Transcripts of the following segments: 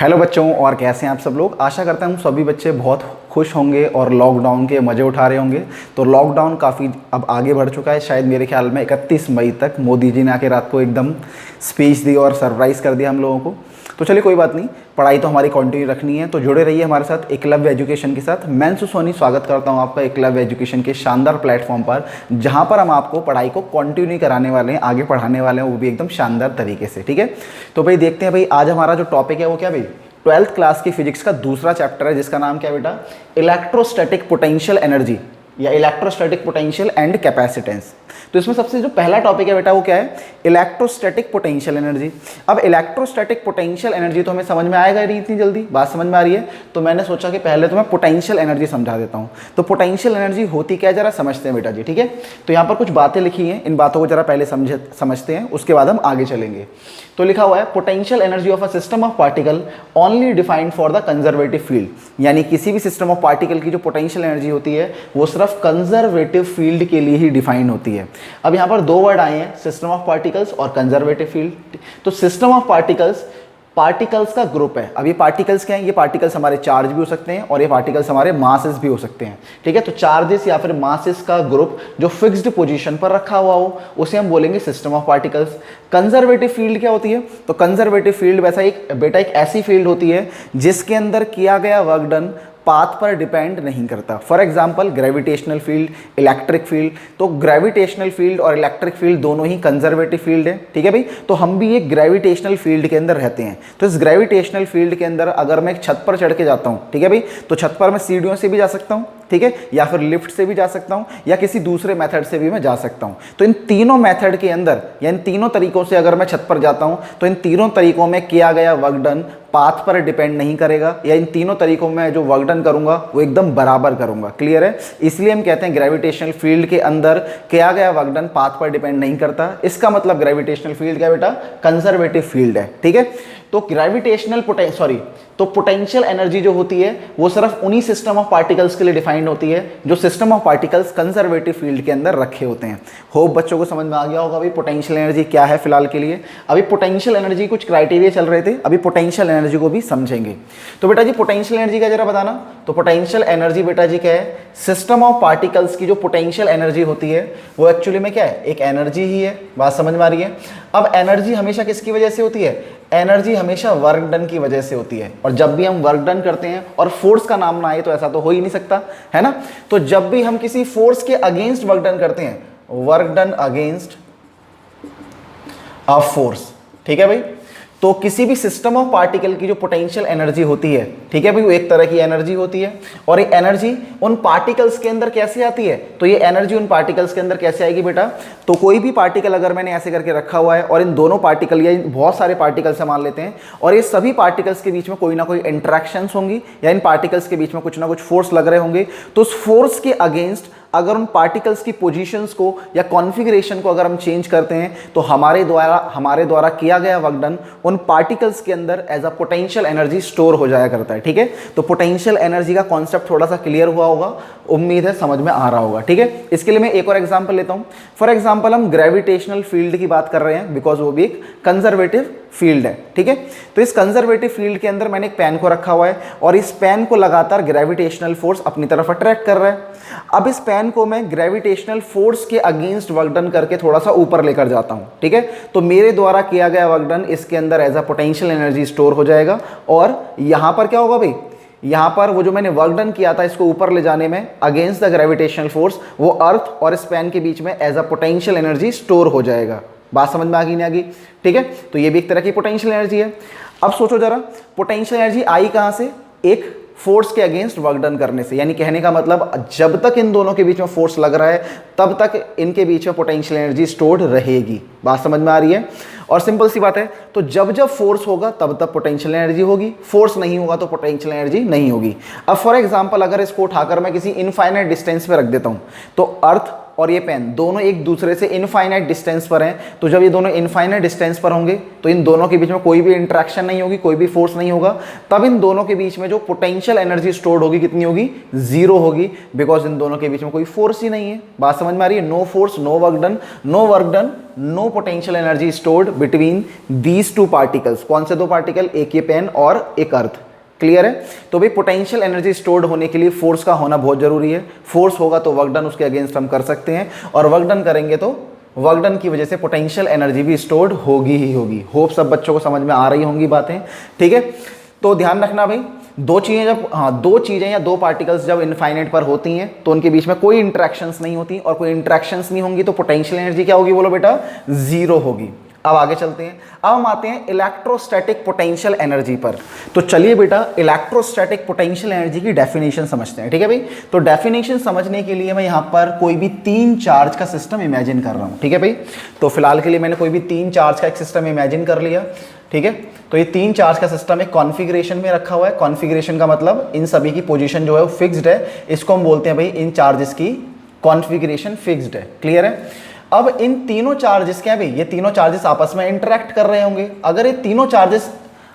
Hello बच्चों, और कैसे हैं आप सब लोग। आशा करता हूँ सभी बच्चे बहुत खुश होंगे और लॉकडाउन के मज़े उठा रहे होंगे। तो लॉकडाउन काफ़ी अब आगे बढ़ चुका है। शायद मेरे ख्याल में 31 मई तक मोदी जी ने आके रात को एकदम स्पीच दी और सरप्राइज़ कर दिया हम लोगों को। तो चलिए कोई बात नहीं, पढ़ाई तो हमारी कंटिन्यू रखनी है। तो जुड़े रहिए हमारे साथ एकलव्य एजुकेशन के साथ। मैं सोनी स्वागत करता हूं आपका एकलव्य एजुकेशन के शानदार प्लेटफॉर्म पर, जहां पर हम आपको पढ़ाई को कंटिन्यू कराने वाले हैं, आगे पढ़ाने वाले हैं, वो भी एकदम शानदार तरीके से। ठीक है, तो भाई देखते हैं भाई आज हमारा जो टॉपिक है वो क्या भाई 12th क्लास की फिजिक्स का दूसरा चैप्टर है, जिसका नाम क्या है बेटा, इलेक्ट्रोस्टैटिक पोटेंशियल एनर्जी या इलेक्ट्रोस्टैटिक पोटेंशियल एंड कैपेसिटेंस। तो इसमें सबसे जो पहला टॉपिक है बेटा वो क्या है, इलेक्ट्रोस्टैटिक पोटेंशियल एनर्जी। अब इलेक्ट्रोस्टैटिक पोटेंशियल एनर्जी तो हमें समझ में आएगा नहीं इतनी जल्दी, बात समझ में आ रही है। तो मैंने सोचा कि पहले तो मैं पोटेंशियल एनर्जी समझा देता हूँ। तो पोटेंशियल एनर्जी होती क्या है जरा समझते हैं बेटा जी। ठीक है, तो यहाँ पर कुछ बातें लिखी हैं, इन बातों को जरा पहले समझते हैं, उसके बाद हम आगे चलेंगे। तो लिखा हुआ है potential energy of a system of particle only defined for the conservative field, यानी किसी भी सिस्टम ऑफ पार्टिकल की जो पोटेंशियल एनर्जी होती है वो सिर्फ कंजर्वेटिव फील्ड के लिए ही डिफाइंड होती है। अब यहाँ पर दो वर्ड आए हैं, सिस्टम ऑफ पार्टिकल्स और कंजर्वेटिव फील्ड। तो सिस्टम ऑफ पार्टिकल्स पार्टिकल्स का ग्रुप है। अब ये पार्टिकल्स क्या हैं, ये पार्टिकल्स हमारे चार्ज भी हो सकते हैं और ये पार्टिकल्स हमारे मासेस भी हो सकते हैं। ठीक है, तो चार्जेस या फिर मासेस का ग्रुप जो फिक्स्ड पोजीशन पर रखा हुआ हो उसे हम बोलेंगे system of particles. Conservative field क्या होती है, तो कंजर्वेटिव फील्ड वैसा एक बेटा एक ऐसी फील्ड होती है जिसके अंदर किया गया वर्क डन पाथ पर डिपेंड नहीं करता। For example gravitational field, electric field. तो ग्रेविटेशनल फील्ड और इलेक्ट्रिक फील्ड दोनों ही कंजर्वेटिव फील्ड है। ठीक है भाई, तो हम भी एक ग्रेविटेशनल फील्ड के अंदर रहते हैं। तो इस ग्रेविटेशनल फील्ड के अंदर अगर मैं एक छत पर चढ़ के जाता हूँ, ठीक है भाई, तो छत पर मैं सीढ़ियों से भी जा सकता हूँ, ठीक है, या फिर लिफ्ट से भी जा सकता हूं, या किसी दूसरे मेथड से भी मैं जा सकता हूं। तो इन तीनों मेथड के अंदर या इन तीनों तरीकों से अगर मैं छत पर जाता हूं तो इन तीनों तरीकों में किया गया वर्क डन पाथ पर डिपेंड नहीं करेगा, या इन तीनों तरीकों में जो वर्क डन करूंगा वो एकदम बराबर करूंगा। क्लियर है, इसलिए हम कहते हैं ग्रेविटेशनल फील्ड के अंदर किया गया वर्क डन पाथ पर डिपेंड नहीं करता। इसका मतलब ग्रेविटेशनल फील्ड क्या बेटा, कंजर्वेटिव फील्ड है। ठीक है, तो ग्रेविटेशनल पोटेंशियल एनर्जी जो होती है वो सिर्फ उन्हीं सिस्टम ऑफ पार्टिकल्स के लिए डिफाइंड होती है जो system of particles conservative field के अंदर रखे होते हैं। होप बच्चों को समझ में आ गया होगा भाई पोटेंशियल एनर्जी क्या है फिलहाल के लिए। अभी पोटेंशियल एनर्जी कुछ क्राइटेरिया चल रहे थे, अभी पोटेंशियल एनर्जी को भी समझेंगे। तो बेटा जी पोटेंशियल एनर्जी का जरा बताना। तो पोटेंशियल एनर्जी बेटा जी क्या है, सिस्टम ऑफ पार्टिकल्स की जो पोटेंशियल एनर्जी होती है वो एक्चुअली में क्या है, एक एनर्जी ही है। बात समझ में आ रही है। अब एनर्जी हमेशा किसकी वजह से होती है, एनर्जी हमेशा वर्क डन की वजह से होती है। और जब भी हम वर्क डन करते हैं और फोर्स का नाम ना आए तो ऐसा तो हो ही नहीं सकता है ना। तो जब भी हम किसी फोर्स के अगेंस्ट वर्क डन करते हैं, work done against a force, ठीक है भाई, तो किसी भी सिस्टम ऑफ पार्टिकल की जो पोटेंशियल एनर्जी होती है, ठीक है भाई, वो एक तरह की एनर्जी होती है। और ये एनर्जी उन पार्टिकल्स के अंदर कैसे आती है, तो ये एनर्जी उन पार्टिकल्स के अंदर कैसे आएगी बेटा, तो कोई भी पार्टिकल अगर मैंने ऐसे करके रखा हुआ है और इन दोनों पार्टिकल या बहुत सारे पार्टिकल से मान लेते हैं और ये सभी पार्टिकल्स के बीच में कोई ना कोई इंटरेक्शंस होंगी या इन पार्टिकल्स के बीच में कुछ ना कुछ फोर्स लग रहे होंगे, तो उस फोर्स के अगेंस्ट अगर उन पार्टिकल्स की पोजीशंस को या कॉन्फ़िगरेशन को अगर हम चेंज करते हैं तो हमारे द्वारा किया गया वर्क डन उन पार्टिकल्स के अंदर as a potential energy store हो जाया करता है। ठीक है, तो पोटेंशियल एनर्जी का कॉन्सेप्ट थोड़ा सा क्लियर हुआ होगा, उम्मीद है समझ में आ रहा होगा। ठीक है, इसके लिए मैं एक और एग्जांपल लेता हूं। फॉर एग्जांपल हम ग्रेविटेशनल फील्ड की बात कर रहे हैं बिकॉज वो भी एक कंजर्वेटिव फील्ड है। ठीक है, तो इस कंजर्वेटिव फील्ड के अंदर मैंने एक पेन को रखा हुआ है और इस पेन को लगातार ग्रेविटेशनल फोर्स अपनी तरफ अट्रैक्ट कर रहा है। अब इस पेन को मैं ग्रेविटेशनल फोर्स के अगेंस्ट वर्क डन करके थोड़ा सा ऊपर लेकर जाता हूं। ठीक है, तो मेरे द्वारा किया गया वर्क डन इसके अंदर as a potential energy store हो जाएगा। और यहां पर क्या होगा भाई, यहां पर वो जो मैंने वर्क डन किया था इसको ऊपर ले जाने में अगेंस्ट द ग्रेविटेशनल फोर्स, वो अर्थ और इस पेन के बीच में as a potential energy store हो जाएगा। बात समझ में आ गई नहीं आ गई। ठीक है, तो ये भी एक तरह की पोटेंशियल एनर्जी है। अब सोचो जरा, पोटेंशियल एनर्जी आई कहां से, एक फोर्स के अगेंस्ट वर्क डन करने से। यानी कहने का मतलब जब तक इन दोनों के बीच में फोर्स लग रहा है तब तक इनके बीच में पोटेंशियल एनर्जी स्टोर्ड रहेगी। बात समझ में आ रही है। और सिंपल सी बात है, तो जब जब फोर्स होगा तब तब पोटेंशियल एनर्जी होगी, फोर्स नहीं होगा तो पोटेंशियल एनर्जी नहीं होगी। अब फॉर एग्जांपल अगर इसको उठाकर मैं किसी इनफाइनाइट डिस्टेंस पे रख देता हूं, तो अर्थ और ये पेन दोनों एक दूसरे से इनफाइनाइट डिस्टेंस पर हैं, तो जब ये दोनों इनफाइनाइट डिस्टेंस पर होंगे तो इन दोनों के बीच में कोई भी इंटरेक्शन नहीं होगी, कोई भी फोर्स नहीं होगा, तब इन दोनों के बीच में जो पोटेंशियल एनर्जी स्टोर्ड होगी कितनी होगी, 0 होगी, बिकॉज इन दोनों के बीच में कोई फोर्स ही नहीं है। बात समझ में आ रही है? No force, no work done, no work done, no potential energy stored between these two particles. कौन से दो पार्टिकल? एक ये पेन और एक अर्थ। क्लियर है? तो भाई पोटेंशियल एनर्जी स्टोर्ड होने के लिए फोर्स का होना बहुत जरूरी है। फोर्स होगा तो वर्क डन उसके अगेंस्ट हम कर सकते हैं, और वर्क डन करेंगे तो वर्क डन की वजह से पोटेंशियल एनर्जी भी स्टोर्ड होगी ही होगी। होप सब बच्चों को समझ में आ रही होंगी बातें, ठीक है? तो ध्यान रखना भाई, दो चीजें या दो पार्टिकल्स जब इनफाइनाइट पर होती हैं तो उनके बीच में कोई इंटरेक्शंस नहीं होती, और कोई इंटरेक्शंस नहीं होंगी तो पोटेंशियल एनर्जी क्या होगी? बोलो बेटा, 0 होगी। अब आगे चलते हैं, अब हम आते हैं इलेक्ट्रोस्टैटिक पोटेंशियल एनर्जी पर। तो चलिए बेटा इलेक्ट्रोस्टैटिक पोटेंशियल एनर्जी की डेफिनेशन समझते हैं, ठीक है भाई? तो डेफिनेशन समझने के लिए मैं यहाँ पर कोई भी 3 चार्ज का सिस्टम इमेजिन कर रहा हूँ, ठीक है भाई? तो फिलहाल के लिए मैंने कोई भी 3 चार्ज का एक सिस्टम इमेजिन कर लिया, ठीक है? तो ये 3 चार्ज का सिस्टम एक कॉन्फ़िगरेशन में रखा हुआ है। कॉन्फ़िगरेशन का मतलब इन सभी की पोजीशन जो है वो फिक्स्ड है, इसको हम बोलते हैं भाई इन चार्जेस की कॉन्फ़िगरेशन फिक्स्ड है। क्लियर है? अब इन तीनों चार्जेस क्या है भाई? ये तीनों चार्जेस आपस में इंटरेक्ट कर रहे होंगे। अगर ये तीनों चार्जेस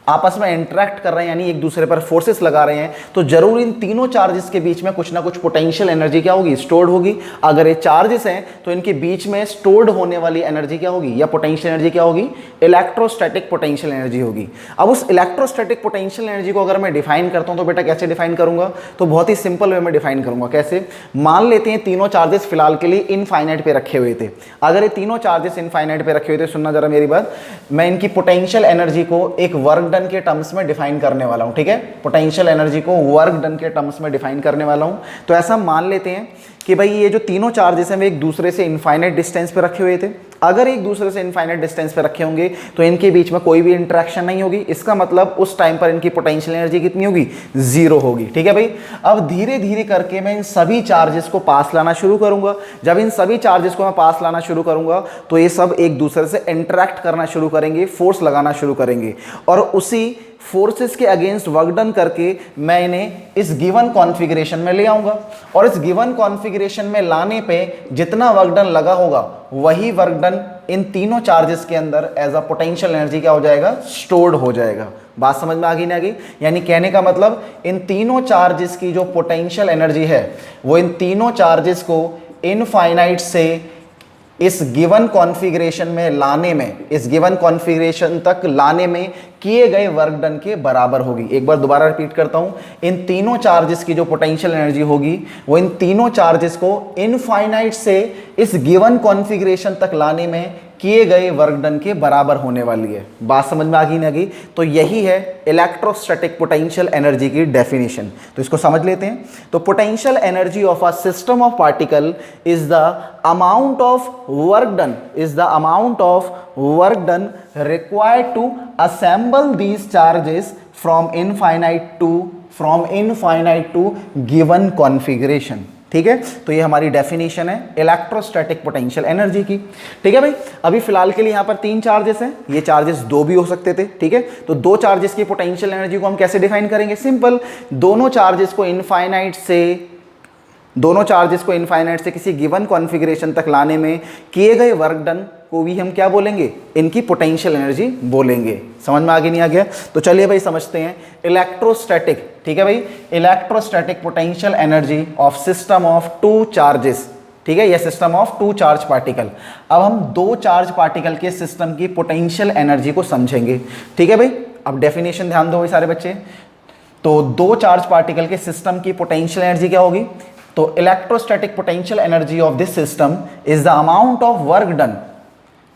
आपस में इंटरेक्ट कर रहे हैं, यानी एक दूसरे पर फोर्सेस लगा रहे हैं, तो जरूर इन तीनों चार्जेस के बीच में कुछ ना कुछ पोटेंशियल एनर्जी क्या होगी? स्टोर्ड होगी। अगर ये चार्जेस हैं तो इनके बीच में स्टोर्ड होने वाली एनर्जी क्या होगी, या पोटेंशियल एनर्जी क्या होगी? इलेक्ट्रोस्टैटिक पोटेंशियल एनर्जी होगी। अब उस इलेक्ट्रोस्टैटिक पोटेंशियल एनर्जी को अगर मैं डिफाइन करता हूं तो बेटा कैसे डिफाइन करूंगा? तो बहुत ही सिंपल वे में डिफाइन करूंगा। कैसे? मान लेते हैं तीनों चार्जेस फिलहाल के लिए इनफाइनाइट पे रखे हुए थे। अगर ये तीनों चार्जेस इनफाइनाइट पे रखे हुए थे, सुनना जरा मेरी बात, मैं इनकी पोटेंशियल एनर्जी को एक वर्क डन के टर्म्स में डिफाइन करने वाला हूं, ठीक है? पोटेंशियल एनर्जी को वर्क डन के टर्म्स में डिफाइन करने वाला हूं। तो ऐसा मान लेते हैं कि भाई ये जो तीनों चार्जेस हैं वे एक दूसरे से इनफाइनाइट डिस्टेंस पे रखे हुए थे। अगर एक दूसरे से इनफाइनाइट डिस्टेंस पे रखे होंगे तो इनके बीच में कोई भी इंटरेक्शन नहीं होगी। इसका मतलब उस टाइम पर इनकी पोटेंशियल एनर्जी कितनी होगी? 0 होगी, ठीक है भाई? अब धीरे धीरे करके मैं इन सभी चार्जेस को पास लाना शुरू करूंगा। जब इन सभी चार्जेस को मैं पास लाना शुरू करूंगा तो ये सब एक दूसरे से इंटरेक्ट करना शुरू करेंगे, फोर्स लगाना शुरू करेंगे, और उसी फोर्सेस के अगेंस्ट वर्क डन करके मैं इन्हें इस गिवन कॉन्फ़िगरेशन में ले आऊंगा, और इस गिवन कॉन्फ़िगरेशन में लाने पे जितना वर्क डन लगा होगा वही वर्क डन इन तीनों चार्जेस के अंदर एज अ पोटेंशियल एनर्जी क्या हो जाएगा? स्टोर्ड हो जाएगा। बात समझ में आ गई ना? आ गई? यानी कहने का मतलब इन तीनों चार्जेस की जो पोटेंशियल एनर्जी है वो इन तीनों चार्जेस को इनफाइनाइट से इस गिवन कॉन्फ़िगरेशन में लाने में, इस गिवन कॉन्फ़िगरेशन तक लाने में किए गए वर्क डन के बराबर होगी। एक बार दोबारा रिपीट करता हूं, इन तीनों चार्जेस की जो पोटेंशियल एनर्जी होगी वो इन तीनों चार्जेस को इनफाइनाइट से इस गिवन कॉन्फ़िगरेशन तक लाने में किए गए वर्क डन के बराबर होने वाली है। बात समझ में आ गई ना? गई? तो यही है इलेक्ट्रोस्टैटिक पोटेंशियल एनर्जी की डेफिनेशन। तो इसको समझ लेते हैं। तो potential energy of a system of particle is the amount of work done, is the amount of work done required to assemble these charges from infinite to given configuration। ठीक है? तो ये हमारी डेफिनेशन है इलेक्ट्रोस्टैटिक पोटेंशियल एनर्जी की। ठीक है भाई? अभी फिलहाल के लिए यहां पर 3 चार्जेस हैं, ये चार्जेस 2 भी हो सकते थे। ठीक है? तो 2 चार्जेस की पोटेंशियल एनर्जी को हम कैसे डिफाइन करेंगे? सिंपल, दोनों चार्जेस को इनफाइनाइट से किसी गिवन कॉन्फ़िगरेशन तक लाने में किए गए वर्क डन को भी हम क्या बोलेंगे? इनकी पोटेंशियल एनर्जी बोलेंगे। समझ में आगे नहीं आ गया? तो चलिए भाई समझते हैं इलेक्ट्रोस्टैटिक। ठीक है भाई? Electrostatic potential energy of system of 2 charges. ठीक है? यह सिस्टम ऑफ 2 चार्ज पार्टिकल। अब हम 2 चार्ज पार्टिकल के सिस्टम की पोटेंशियल एनर्जी को समझेंगे। ठीक है भाई? अब डेफिनेशन ध्यान दो भाई सारे बच्चे। तो 2 चार्ज पार्टिकल के सिस्टम की पोटेंशियल एनर्जी क्या होगी? तो electrostatic potential energy of this system is the amount of work done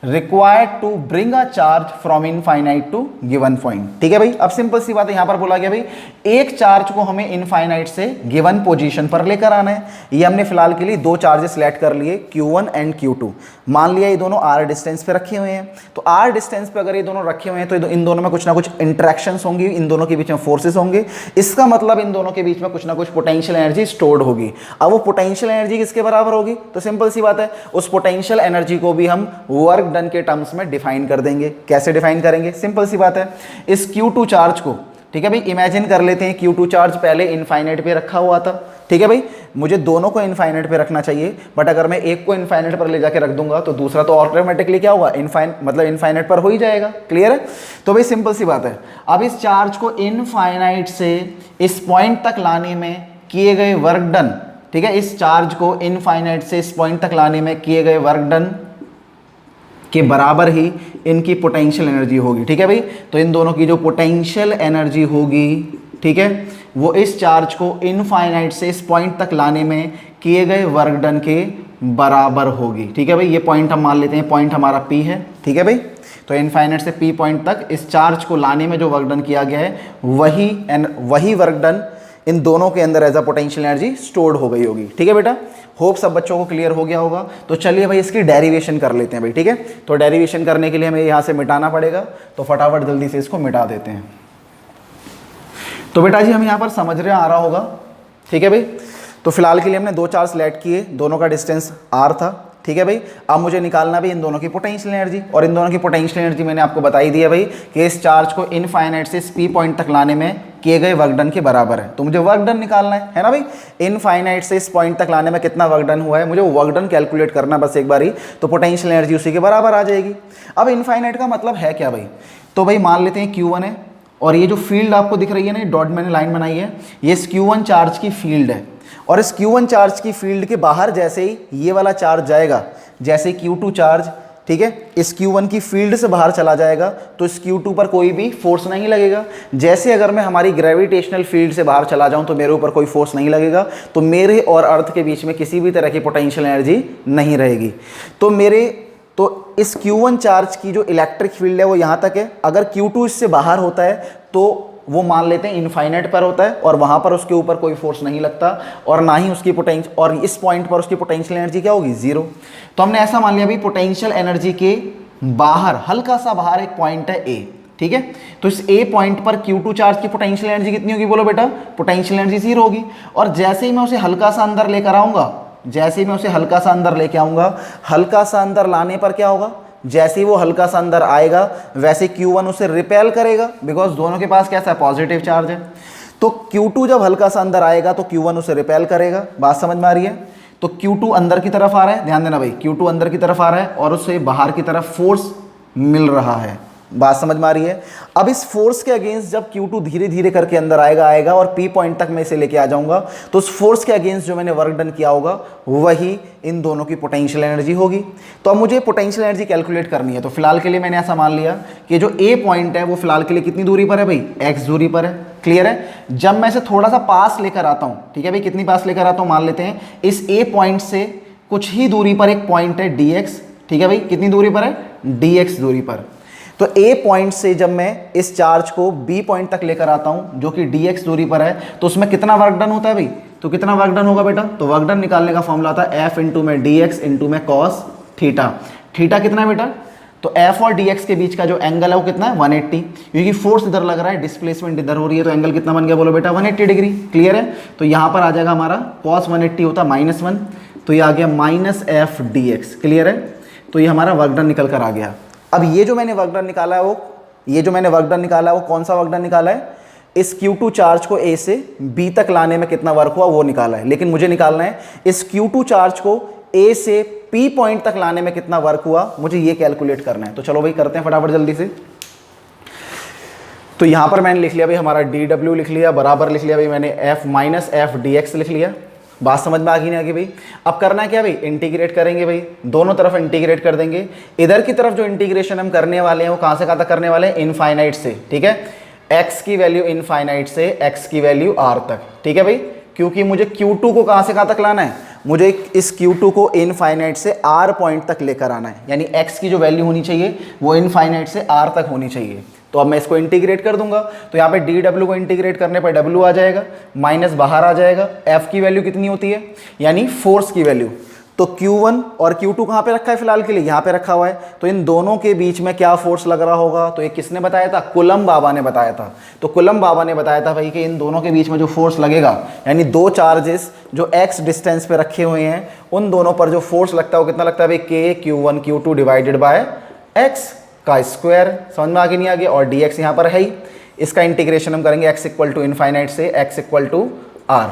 required to bring a charge from infinite to given point. ठीक है भाई? अब सिंपल सी बात है, यहां पर बोला गया भाई एक चार्ज को हमें इनफाइनाइट से गिवन पोजीशन पर लेकर आना है। ये हमने फिलहाल के लिए 2 चार्जेस सेलेक्ट कर लिए, Q1 एंड Q2। मान लिया ये दोनों r डिस्टेंस पे रखे हुए हैं। तो r डिस्टेंस पे अगर ये दोनों रखे हुए हैं तो इन दोनों में कुछ ना कुछ इंटरेक्शंस होंगी, इन दोनों के बीच में फोर्सेस होंगे। इसका मतलब इन दोनों के बीच में कुछ ना कुछ पोटेंशियल एनर्जी स्टोर्ड होगी। अब वो पोटेंशियल एनर्जी किसके बराबर होगी? तो सिंपल सी बात है, उस पोटेंशियल एनर्जी को भी हम वर्क डन के टर्म्स में डिफाइन कर देंगे। कैसे डिफाइन करेंगे? सिंपल सी बात है, इस Q2 चार्ज को, ठीक है भाई, इमेजिन कर लेते हैं Q2 चार्ज पहले इनफाइनाइट पे रखा हुआ था। ठीक है भाई? मुझे दोनों को इनफाइनाइट पे रखना चाहिए, बट अगर मैं एक को इनफाइनाइट पर ले जाके रख दूंगा तो दूसरा तो ऑटोमेटिकली क्या होगा, इनफाइनाइट पर हो ही जाएगा। क्लियर है? तो भाई सिंपल सी बात है। अब इस चार्ज को इनफाइनाइट से इस पॉइंट तक लाने में किए गए वर्क डन, ठीक है, इस चार्ज को इनफाइनाइट से इस पॉइंट तक लाने में किए गए वर्क डन के बराबर ही इनकी पोटेंशियल एनर्जी होगी। ठीक है भाई, तो इन दोनों की जो पोटेंशियल एनर्जी होगी, ठीक है, वो इस चार्ज को इनफाइनाइट से इस पॉइंट तक लाने में किए गए वर्क डन के बराबर होगी। ठीक है भाई, ये पॉइंट हम मान लेते हैं, पॉइंट हमारा P है। ठीक है भाई, तो इनफाइनाइट से P पॉइंट तक इस चार्ज को लाने में जो वर्क डन किया गया है वही वर्क डन इन दोनों के अंदर as a potential energy stored हो गई होगी। ठीक है बेटा, होप सब बच्चों को क्लियर हो गया होगा। तो चलिए भाई इसकी डेरिवेशन कर लेते हैं भाई। ठीक है, तो डेरिवेशन करने के लिए हमें यहाँ से मिटाना पड़ेगा, तो फटाफट जल्दी से इसको मिटा देते हैं। तो बेटा जी हम यहाँ पर समझ रहे आ रहा होगा। ठीक है भाई, तो फिलहाल के लिए हमने दो चार्ज सेलेक्ट किए, दोनों का डिस्टेंस r था। ठीक है भाई, अब मुझे निकालना भी इन दोनों की पोटेंशियल एनर्जी, और इन दोनों की पोटेंशियल एनर्जी मैंने आपको बताई दी है भाई कि इस चार्ज को इनफाइनाइट से इस P पॉइंट तक लाने में किए गए वर्क डन के बराबर है। तो मुझे वर्क डन निकालना है ना भाई, इनफाइनाइट से इस पॉइंट तक लाने में कितना वर्क डन हुआ है, मुझे वो वर्क डन कैलकुलेट करना बस एक बार ही, तो पोटेंशियल एनर्जी उसी के बराबर आ जाएगी। अब इनफाइनाइट का मतलब है क्या भाई, तो भाई मान लेते हैं Q1 है, और ये जो फील्ड आपको दिख रही है ना, डॉट मैंने लाइन बनाई है, ये इस Q1 चार्ज की फील्ड है, और इस Q1 चार्ज की फील्ड के बाहर जैसे ही ये वाला चार्ज जाएगा, जैसे Q2 चार्ज, ठीक है, इस Q1 की फील्ड से बाहर चला जाएगा, तो इस Q2 पर कोई भी फोर्स नहीं लगेगा। जैसे अगर मैं हमारी ग्रेविटेशनल फील्ड से बाहर चला जाऊं तो मेरे ऊपर कोई फोर्स नहीं लगेगा, तो मेरे और अर्थ के बीच में किसी भी तरह की पोटेंशियल एनर्जी नहीं रहेगी। तो इस Q1 चार्ज की जो इलेक्ट्रिक फील्ड है वो यहाँ तक है। अगर Q2 इससे बाहर होता है तो वो मान लेते हैं इनफाइनाइट पर होता है, और वहाँ पर उसके ऊपर कोई फोर्स नहीं लगता, और ना ही उसकी पोटेंशियल, और इस पॉइंट पर उसकी पोटेंशियल एनर्जी क्या होगी, जीरो। तो हमने ऐसा मान लिया भाई पोटेंशियल एनर्जी के बाहर, हल्का सा बाहर एक पॉइंट है A। ठीक है, तो इस A पॉइंट पर Q2 चार्ज की पोटेंशियल एनर्जी कितनी होगी, बोलो बेटा, पोटेंशियल एनर्जी जीरो होगी। और जैसे ही मैं उसे हल्का सा अंदर लेकर आऊँगा, जैसे ही मैं उसे हल्का सा अंदर लेके आऊँगा, हल्का सा अंदर लाने पर क्या होगा, जैसे ही वो हल्का सा अंदर आएगा वैसे Q1 उसे रिपेल करेगा, बिकॉज दोनों के पास कैसा पॉजिटिव चार्ज है। तो Q2 जब हल्का सा अंदर आएगा तो Q1 उसे रिपेल करेगा। बात समझ में आ रही है? तो Q2 अंदर की तरफ आ रहा है, ध्यान देना भाई, Q2 अंदर की तरफ आ रहा है और उसे बाहर की तरफ फोर्स मिल रहा है। बात समझ में आ रही है? अब इस फोर्स के अगेंस्ट जब Q2 धीरे धीरे करके अंदर आएगा और P पॉइंट तक मैं इसे लेके आ जाऊंगा, तो उस फोर्स के अगेंस्ट जो मैंने वर्क डन किया होगा वही इन दोनों की पोटेंशियल एनर्जी होगी। तो अब मुझे पोटेंशियल एनर्जी कैलकुलेट करनी है। तो फिलहाल के लिए मैंने ऐसा मान लिया कि जो A पॉइंट है वो फिलहाल के लिए कितनी दूरी पर है भाई, x दूरी पर है। क्लियर है? जब मैं इसे थोड़ा सा पास लेकर आता हूँ, ठीक है भाई, कितनी पास लेकर आता हूँ, मान लेते हैं इस A पॉइंट से कुछ ही दूरी पर एक पॉइंट है dx। ठीक है भाई, कितनी दूरी पर है, dx दूरी पर। तो A पॉइंट से जब मैं इस चार्ज को B पॉइंट तक लेकर आता हूं जो कि dx दूरी पर है, तो उसमें कितना वर्क डन होता है भाई, तो कितना वर्क डन होगा बेटा, तो वर्क डन निकालने का फॉर्मूला आता है F इंटू में dx इंटू में cos थीटा। थीटा कितना है बेटा, तो F और dx के बीच का जो एंगल है वो कितना है 180, क्योंकि फोर्स इधर लग रहा है, डिस्प्लेसमेंट इधर हो रही है, तो एंगल कितना बन गया बोलो बेटा 180 डिग्री। क्लियर है? तो यहाँ पर आ जाएगा हमारा cos 180 होता -1, तो ये आ गया -f dx। क्लियर है? तो ये हमारा वर्क डन निकल कर आ गया। अब ये जो मैंने वर्क डन निकाला है वो कौन सा वर्क डन निकाला है, इस Q2 चार्ज को A से B तक लाने में कितना वर्क हुआ वो निकाला है। लेकिन मुझे निकालना है इस Q2 चार्ज को A से P पॉइंट तक लाने में कितना वर्क हुआ, मुझे ये कैलकुलेट करना है। तो चलो भाई करते हैं फटाफट जल्दी से। तो यहां पर मैंने लिख लिया भाई हमारा dw लिख लिया, बराबर लिख लिया भाई मैंने F dx लिख लिया। बात समझ में आ गई नहीं आगे भाई? अब करना है क्या भाई, इंटीग्रेट करेंगे भाई, दोनों तरफ इंटीग्रेट कर देंगे। इधर की तरफ जो इंटीग्रेशन हम करने वाले हैं वो कहां से कहां तक करने वाले हैं, इनफाइनाइट से। ठीक है, x की वैल्यू इनफाइनाइट से x की वैल्यू r तक। ठीक है भाई, क्योंकि मुझे Q2 को कहां से कहां तक लाना है, मुझे इस Q2 को इनफाइनाइट से r पॉइंट तक लेकर आना है, यानी x की जो वैल्यू होनी चाहिए वो इनफाइनाइट से r तक होनी चाहिए। तो अब मैं इसको इंटीग्रेट कर दूंगा, तो यहाँ पे dw को इंटीग्रेट करने पर w आ जाएगा, माइनस बाहर आ जाएगा। f की वैल्यू कितनी होती है, यानी फोर्स की वैल्यू। तो Q1 और Q2 कहाँ पे रखा है फिलहाल के लिए, यहाँ पे रखा हुआ है। तो इन दोनों के बीच में क्या फोर्स लग रहा होगा, तो ये किसने बताया था, कुलम बाबा ने बताया था। तो कुलम बाबा ने बताया था भाई कि इन दोनों के बीच में जो फोर्स लगेगा, यानी दो चार्जेस जो x डिस्टेंस पे रखे हुए हैं उन दोनों पर जो फोर्स लगता है वो कितना लगता है भाई, k Q1 Q2 divided by x का स्क्वायर। समझ में आगे नहीं आगे? और dx यहाँ पर है ही, इसका इंटीग्रेशन हम करेंगे x इक्वल टू इनफाइनाइट से x इक्वल टू r।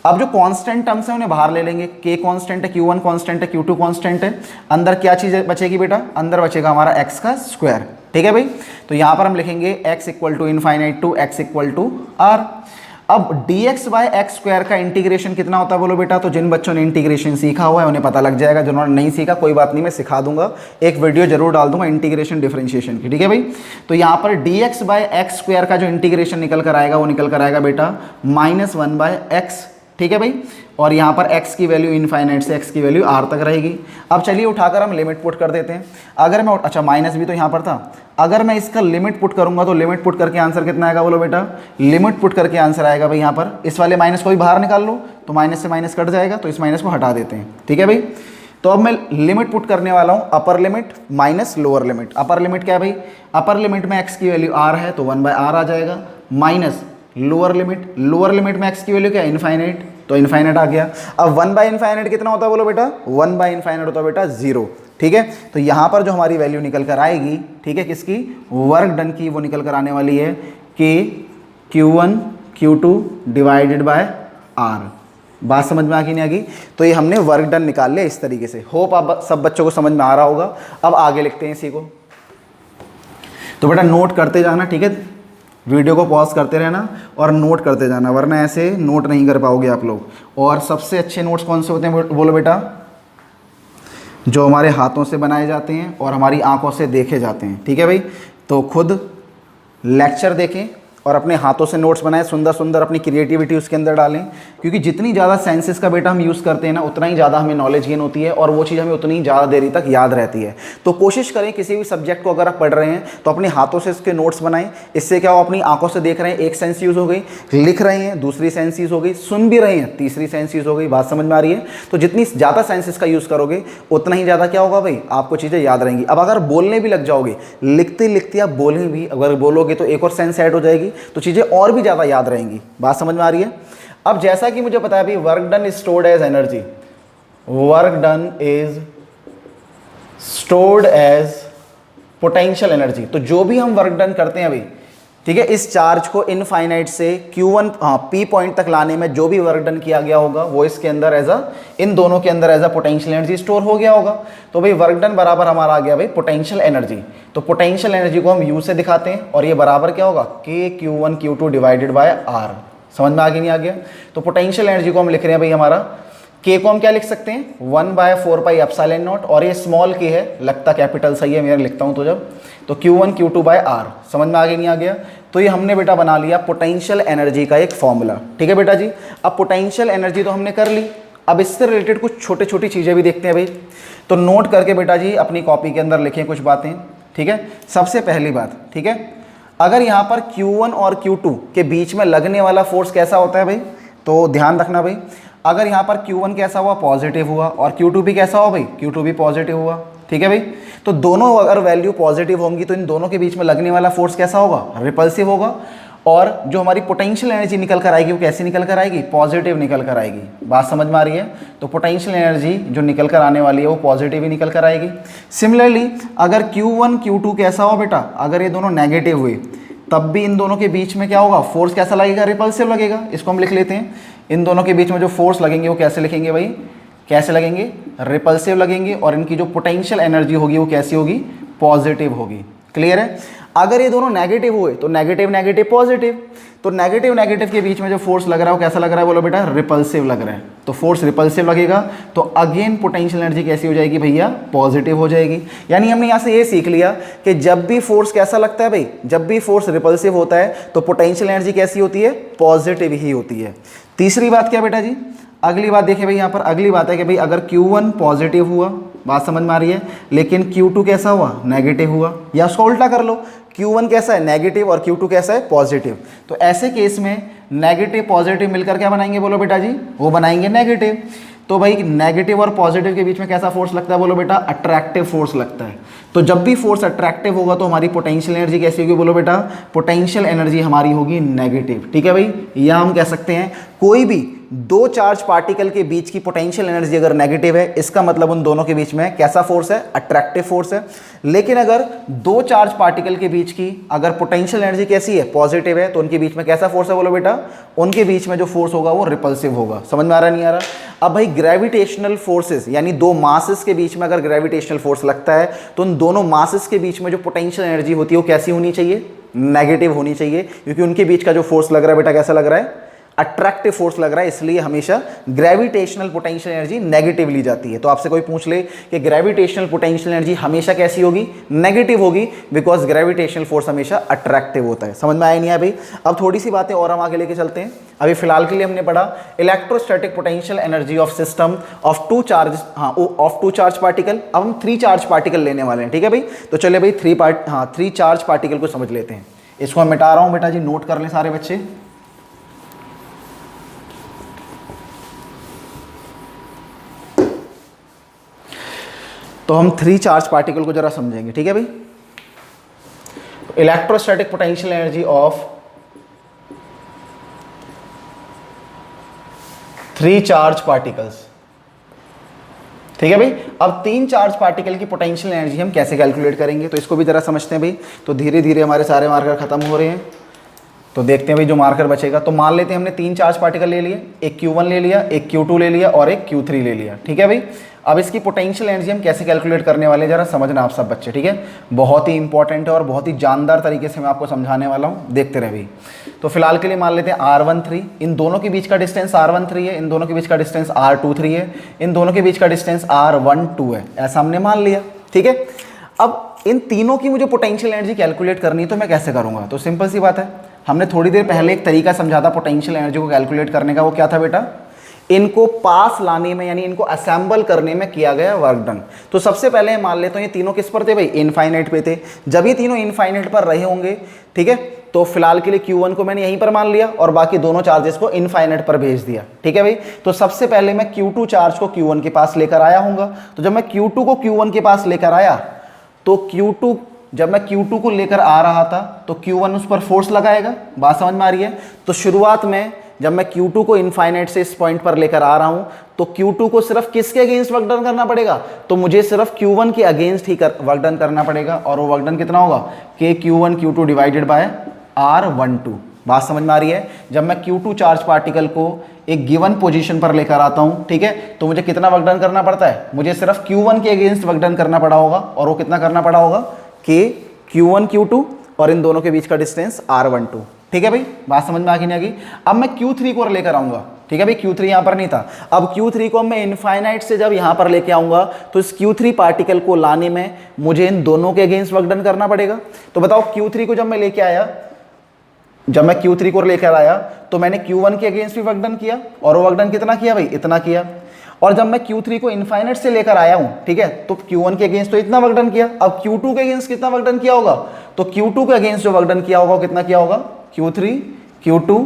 अब जो कांस्टेंट टर्म्स हैं उन्हें बाहर ले लेंगे, k कांस्टेंट है, q1 कांस्टेंट है, q2 कांस्टेंट है, अंदर क्या चीज़ बचेगी बेटा, अंदर बचेगा हमारा x का स्क्वायर। ठीक है भाई, तो यहाँ पर हम लिखेंगे x equal to infinite to x equal to r। अब dx बाय एक्स स्क्वायर का इंटीग्रेशन कितना होता है बोलो बेटा, तो जिन बच्चों ने इंटीग्रेशन सीखा हुआ है उन्हें पता लग जाएगा, जिन्होंने नहीं सीखा कोई बात नहीं, मैं सिखा दूंगा, एक वीडियो जरूर डाल दूंगा इंटीग्रेशन डिफरेंशिएशन की। ठीक है भाई, तो यहाँ पर dx बाय एक्स स्क्वायर का जो इंटीग्रेशन निकल कर आएगा वो निकल कर आएगा बेटा -1 बाय एक्स। ठीक है भाई, और यहाँ पर x की वैल्यू इनफाइनाइट से x की वैल्यू r तक रहेगी। अब चलिए उठाकर हम लिमिट पुट कर देते हैं। अगर मैं अच्छा माइनस भी तो यहाँ पर था, अगर मैं इसका लिमिट पुट करूंगा तो लिमिट पुट करके आंसर कितना आएगा बोलो बेटा, लिमिट पुट करके आंसर आएगा भाई यहाँ पर इस वाले माइनस को भी बाहर निकाल लो तो माइनस से माइनस कट जाएगा, तो इस माइनस को हटा देते हैं। ठीक है भाई, तो अब मैं लिमिट पुट करने वाला हूँ upper limit minus lower limit. Upper limit क्या है भाई, अपर लिमिट में x की वैल्यू r है तो 1 बाय r आ जाएगा, माइनस लोअर लिमिट में x की वैल्यू क्या है इनफाइनाइट, तो इनफाइनाइट आ गया। अब 1 बाय इनफाइनाइट कितना होता है बोलो बेटा, 1 बाय इनफाइनाइट होता है बेटा 0। ठीक है, तो यहाँ पर जो हमारी वैल्यू निकल कर आएगी, ठीक है, किसकी, वर्क डन की, वो निकल कर आने वाली है कि Q1 Q2 divided by r। बात समझ में आ गई नहीं आ गई, तो ये हमने वर्क डन निकाल लिया इस तरीके से। होप आप सब बच्चों को समझ में आ रहा होगा। अब आगे लिखते हैं इसी को, तो बेटा नोट करते जाना, ठीक है, वीडियो को पॉज करते रहना और नोट करते जाना, वरना ऐसे नोट नहीं कर पाओगे आप लोग। और सबसे अच्छे नोट्स कौन से होते हैं बोलो बेटा, जो हमारे हाथों से बनाए जाते हैं और हमारी आंखों से देखे जाते हैं। ठीक है भाई, तो खुद लेक्चर देखें और अपने हाथों से नोट्स बनाएं, सुंदर सुंदर अपनी क्रिएटिविटी उसके अंदर डालें, क्योंकि जितनी ज़्यादा सेंसेस का बेटा हम यूज़ करते हैं ना उतना ही ज़्यादा हमें नॉलेज गेन होती है और वो चीज़ हमें उतनी ज़्यादा देरी तक याद रहती है। तो कोशिश करें किसी भी सब्जेक्ट को अगर आप पढ़ रहे हैं तो अपने हाथों से इसके नोट्स बनाएं। इससे क्या हो, अपनी आंखों से देख रहे हैं एक सेंस यूज़ हो गई, लिख रहे हैं दूसरी सेंस यूज़ हो गई, सुन भी रहे हैं तीसरी सेंस यूज़ हो गई। बात समझ में आ रही है, तो जितनी ज़्यादा सेंसेस का यूज़ करोगे उतना ही ज़्यादा क्या होगा भाई, आपको चीज़ें याद रहेंगी। अब अगर बोलने भी लग जाओगे, लिखते लिखते आप बोलें भी अगर बोलोगे तो एक और सेंस ऐड हो जाएगी, तो चीज़ें और भी ज़्यादा याद रहेंगी। बात समझ में आ रही है। अब जैसा कि मुझे पता है भाई, work done is stored as energy, work done is stored as potential energy. तो जो भी हम वर्क डन करते हैं भाई, ठीक है, इस चार्ज को इनफाइनाइट से Q1 P पॉइंट तक लाने में जो भी वर्क डन किया गया होगा वो इसके अंदर इन दोनों के अंदर as a potential energy store हो गया होगा। तो भाई वर्क डन बराबर हमारा आ गया भाई पोटेंशियल एनर्जी। तो पोटेंशियल एनर्जी को हम U से दिखाते हैं और ये बराबर क्या होगा, K Q1 Q2 divided by R। समझ में आगे नहीं आ गया, तो पोटेंशियल एनर्जी को हम लिख रहे हैं भाई, हमारा K को हम क्या लिख सकते हैं 1/4 एप्सिलॉन नॉट, और ये स्मॉल k है, लगता कैपिटल सही है, मैं लिखता हूं तो जब, तो Q1 Q2 बाय R। समझ में आगे नहीं आ गया, तो ये हमने बेटा बना लिया पोटेंशियल एनर्जी का एक फॉर्मूला। ठीक है बेटा जी, अब पोटेंशियल एनर्जी तो हमने कर ली, अब इससे रिलेटेड कुछ छोटी छोटी चीज़ें भी देखते हैं भाई। तो नोट करके बेटा जी अपनी कॉपी के अंदर लिखें कुछ बातें। ठीक है, सबसे पहली बात, ठीक है, अगर यहाँ पर Q1 और Q2 के बीच में लगने वाला फोर्स कैसा होता है भाई, तो ध्यान रखना भाई, अगर यहाँ पर Q1 कैसा हुआ, पॉजिटिव हुआ, और Q2 भी कैसा हुआ भाई, Q2 भी पॉजिटिव हुआ। ठीक है भाई, तो दोनों अगर वैल्यू पॉजिटिव होंगी तो इन दोनों के बीच में लगने वाला फोर्स कैसा होगा, रिपल्सिव होगा। और जो हमारी पोटेंशियल एनर्जी निकल कर आएगी वो कैसी निकल कर आएगी, पॉजिटिव निकल कर आएगी। बात समझ में आ रही है, तो पोटेंशियल एनर्जी जो निकल कर आने वाली है वो पॉजिटिव ही निकल कर आएगी। सिमिलरली अगर Q1 Q2 कैसा हो बेटा, अगर ये दोनों नेगेटिव हुए तब भी इन दोनों के बीच में क्या होगा, फोर्स कैसा लगेगा, रिपल्सिव लगेगा। इसको हम लिख लेते हैं, इन दोनों के बीच में जो फोर्स लगेंगे वो कैसे लिखेंगे भाई, कैसे लगेंगे, रिपल्सिव लगेंगे, और इनकी जो पोटेंशियल एनर्जी होगी वो कैसी होगी, पॉजिटिव होगी। क्लियर है। अगर ये दोनों नेगेटिव हुए तो नेगेटिव नेगेटिव पॉजिटिव, तो नेगेटिव नेगेटिव के बीच में जो फोर्स लग रहा है वो कैसा लग रहा है बोलो बेटा, रिपल्सिव लग रहा है। तो फोर्स रिपल्सिव लगेगा तो अगेन पोटेंशियल एनर्जी कैसी हो जाएगी भैया, पॉजिटिव हो जाएगी। यानी हमने यहाँ से ये सीख लिया कि जब भी फोर्स कैसा लगता है भाई, जब भी फोर्स रिपल्सिव होता है तो पोटेंशियल एनर्जी कैसी होती है, पॉजिटिव ही होती है। तीसरी बात क्या बेटा जी, अगली बात देखिए भाई, यहाँ पर अगली बात है कि भाई अगर Q1 पॉजिटिव हुआ, बात समझ में आ रही है, लेकिन Q2 कैसा हुआ, नेगेटिव हुआ, या उसको उल्टा कर लो, Q1 कैसा है, नेगेटिव, और Q2 कैसा है, पॉजिटिव। तो ऐसे केस में नेगेटिव पॉजिटिव मिलकर क्या बनाएंगे बोलो बेटा जी, वो बनाएंगे नेगेटिव। तो भाई नेगेटिव और पॉजिटिव के बीच में कैसा फोर्स लगता है बोलो बेटा, अट्रैक्टिव फोर्स लगता है। तो जब भी फोर्स अट्रैक्टिव होगा तो हमारी पोटेंशियल एनर्जी कैसी होगी बोलो बेटा, पोटेंशियल एनर्जी हमारी होगी नेगेटिव। ठीक है भाई, या हम कह सकते हैं कोई भी दो चार्ज पार्टिकल के बीच की पोटेंशियल एनर्जी अगर नेगेटिव है, इसका मतलब उन दोनों के बीच में कैसा फोर्स है, अट्रैक्टिव फोर्स है। लेकिन अगर दो चार्ज पार्टिकल के बीच की अगर पोटेंशियल एनर्जी कैसी है, पॉजिटिव है, तो उनके बीच में कैसा फोर्स है, बोलो बेटा, उनके बीच में जो फोर्स होगा वो रिपल्सिव होगा। समझ में आ रहा नहीं आ रहा? अब भाई ग्रेविटेशनल फोर्सेस यानी दो मासेस के बीच में अगर ग्रेविटेशनल फोर्स लगता है तो उन दोनों मासेस के बीच में जो पोटेंशियल एनर्जी होती है वो कैसी होनी चाहिए, नेगेटिव होनी चाहिए, क्योंकि उनके बीच का जो फोर्स लग रहा है बेटा कैसा लग रहा है, अट्रैक्टिव फोर्स लग रहा है, इसलिए हमेशा ग्रेविटेशनल पोटेंशियल एनर्जी नेगेटिव ली जाती है। तो आपसे कोई पूछ ले कि ग्रेविटेशनल पोटेंशियल एनर्जी हमेशा कैसी होगी, नेगेटिव होगी, बिकॉज ग्रेविटेशनल फोर्स हमेशा अट्रैक्टिव होता है। समझ में आया नहीं है भाई? अब थोड़ी सी बातें और हम आगे लेके चलते हैं। अभी फिलहाल के लिए हमने पढ़ा electrostatic potential energy of system of two charge, of two charge particle. अब हम थ्री चार्ज पार्टिकल लेने वाले हैं, ठीक है भाई? तो चले भाई थ्री चार्ज पार्टिकल को समझ लेते हैं। इसको मैं मिटा रहा हूं बेटा जी, नोट कर लें सारे बच्चे। तो हम थ्री चार्ज पार्टिकल को जरा समझेंगे, ठीक है भाई? Electrostatic potential energy of three charge particles, ठीक है भाई? अब तीन चार्ज पार्टिकल की पोटेंशियल एनर्जी हम कैसे कैलकुलेट करेंगे, तो इसको भी जरा समझते हैं भाई। तो धीरे धीरे हमारे सारे मार्कर खत्म हो रहे हैं, तो देखते हैं भाई जो मार्कर बचेगा। तो मान लेते हैं हमने तीन चार्ज पार्टिकल ले लिए, एक Q1 ले लिया, एक Q2 ले लिया और एक Q3 ले लिया, ठीक है भाई? अब इसकी पोटेंशियल एनर्जी हम कैसे कैलकुलेट करने वाले हैं, जरा समझना आप सब बच्चे, ठीक है? बहुत ही इंपॉर्टेंट है और बहुत ही जानदार तरीके से मैं आपको समझाने वाला हूँ, देखते रहे भाई। तो फिलहाल के लिए मान लेते हैं R13, इन दोनों के बीच का डिस्टेंस R13 है, इन दोनों के बीच का डिस्टेंस R23 है, इन दोनों के बीच का डिस्टेंस R12 है, ऐसा हमने मान लिया, ठीक है? अब इन तीनों की मुझे पोटेंशियल एनर्जी कैलकुलेट करनी है, तो मैं कैसे करूँगा? तो सिंपल सी बात है, हमने थोड़ी देर पहले एक तरीका समझा था पोटेंशियल एनर्जी को कैलकुलेट करने का। वो क्या था बेटा? इनको पास लाने में यानी इनको असेंबल करने में किया गया वर्क डन। तो सबसे पहले मान लेते हैं ये तीनों किस पर थे भाई? इनफाइनाइट पे थे। जब ये तीनों इनफाइनाइट पर रहे होंगे, ठीक है, तो फिलहाल के लिए Q1 को मैंने यहीं पर मान लिया और बाकी दोनों चार्जेस को इनफाइनाइट पर भेज दिया, ठीक है भाई? तो सबसे पहले मैं Q2 चार्ज को Q1 के पास लेकर आया हूँगा। तो जब मैं Q2 को Q1 के पास लेकर आया तो जब मैं Q2 को लेकर आ रहा था तो Q1 उस पर फोर्स लगाएगा। बात समझ में आ रही है? तो शुरुआत में जब मैं Q2 को इनफाइनाइट से इस पॉइंट पर लेकर आ रहा हूं तो Q2 को सिर्फ किसके अगेंस्ट वर्क डन करना पड़ेगा? तो मुझे सिर्फ Q1 के अगेंस्ट ही वर्क डन करना पड़ेगा। और वो वर्क डन कितना होगा? कि Q1 Q2 divided by R12। बात समझ में आ रही है? जब मैं Q2 चार्ज पार्टिकल को एक गिवन पोजीशन पर लेकर आता हूं, ठीक है, तो मुझे कितना वर्क डन करना पड़ता है? मुझे सिर्फ Q1 के अगेंस्ट वर्क डन करना पड़ा होगा। और वो कितना करना पड़ा होगा? कि Q1 Q2 और इन दोनों के बीच का डिस्टेंस R12, ठीक है भाई? बात समझ में आ गई नहीं आ गई? अब मैं Q3 को लेकर आऊंगा, ठीक है भाई? Q3 यहां पर नहीं था। अब Q3 को मैं इनफाइनाइट से जब यहां पर लेके आऊंगा तो इस Q3 पार्टिकल को लाने में मुझे इन दोनों के अगेंस्ट वर्क डन करना पड़ेगा। तो बताओ Q3 को जब मैं लेके आया, जब मैं Q3 को लेकर आया तो मैंने Q1 के अगेंस्ट भी वर्क डन किया और वो वर्क डन कितना किया भाई? इतना किया। और जब मैं Q3 को इनफाइनाइट से लेकर आया हूं, ठीक है, तो Q1 के अगेंस्ट तो इतना वर्क डन किया। अब Q2 के अगेंस्ट कितना वर्क डन किया होगा? तो Q2 के अगेंस्ट जो वर्क डन किया होगा कितना किया होगा? Q3 Q2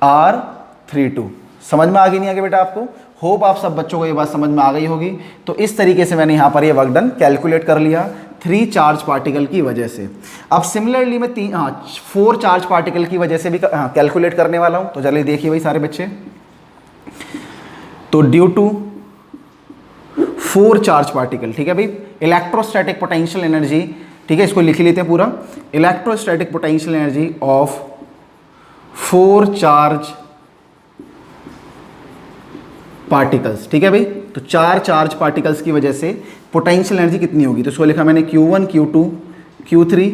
R32। समझ में आ गई नहीं आ गई बेटा आपको? होप आप सब बच्चों को ये बात समझ में आ गई होगी। तो इस तरीके से मैंने यहाँ पर ये वर्क डन कैलकुलेट कर लिया थ्री चार्ज पार्टिकल की वजह से। अब सिमिलरली मैं फोर चार्ज पार्टिकल की वजह से भी कैलकुलेट करने वाला हूँ। तो चलिए देखिए भाई सारे बच्चे, तो due to four charge particle, ठीक है भाई, इलेक्ट्रोस्टैटिक पोटेंशियल एनर्जी, ठीक है, इसको लिख लेते हैं पूरा, electrostatic potential energy of four charge particles, ठीक है भाई। तो चार चार्ज पार्टिकल्स की वजह से पोटेंशियल एनर्जी कितनी होगी? तो इसको लिखा मैंने Q1 Q2 Q3,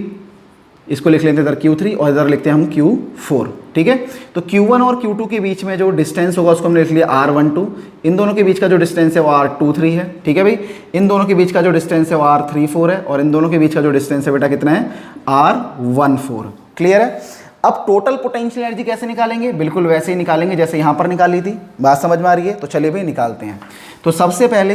इसको लिख लेते हैं इधर Q3 और इधर लिखते हैं हम Q4, ठीक है। तो Q1 और Q2 के बीच में जो डिस्टेंस होगा उसको हमने लिख लिया R12, इन दोनों के बीच का जो डिस्टेंस है वो R23 है, ठीक है भाई। इन दोनों के बीच का जो डिस्टेंस है वो R34 है और इन दोनों के बीच का जो डिस्टेंस है बेटा कितना है? R14। क्लियर है? अब टोटल पोटेंशियल एनर्जी कैसे निकालेंगे? बिल्कुल वैसे ही निकालेंगे जैसे यहाँ पर निकाली थी। बात समझ में आ रही है? तो चलिए भाई निकालते हैं। तो सबसे पहले